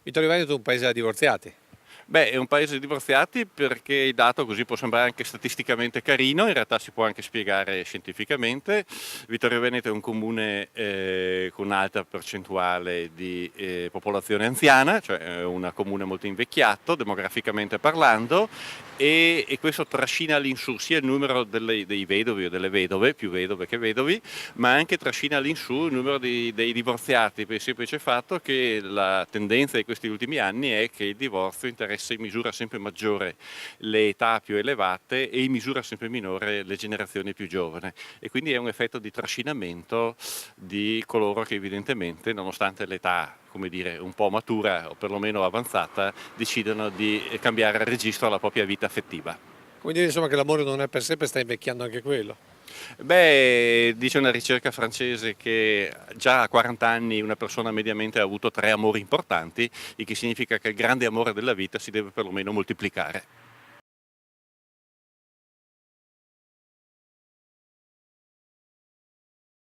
Vittorio Veneto è un paese da divorziati. Beh, è un paese di divorziati perché il dato così può sembrare anche statisticamente carino, in realtà si può anche spiegare scientificamente. Vittorio Veneto è un comune con un'alta percentuale di popolazione anziana, cioè un comune molto invecchiato demograficamente parlando e questo trascina all'insù sia il numero dei vedovi o delle vedove, più vedove che vedovi, ma anche trascina all'insù il numero dei divorziati per il semplice fatto che la tendenza di questi ultimi anni è che il divorzio interessa in misura sempre maggiore le età più elevate e in misura sempre minore le generazioni più giovani e quindi è un effetto di trascinamento di coloro che evidentemente, nonostante l'età come dire, un po' matura o perlomeno avanzata, decidono di cambiare registro alla propria vita affettiva. Come dire insomma che l'amore non è per sempre, sta invecchiando anche quello. Beh, dice una ricerca francese che già a 40 anni una persona mediamente ha avuto 3 amori importanti, il che significa che il grande amore della vita si deve perlomeno moltiplicare.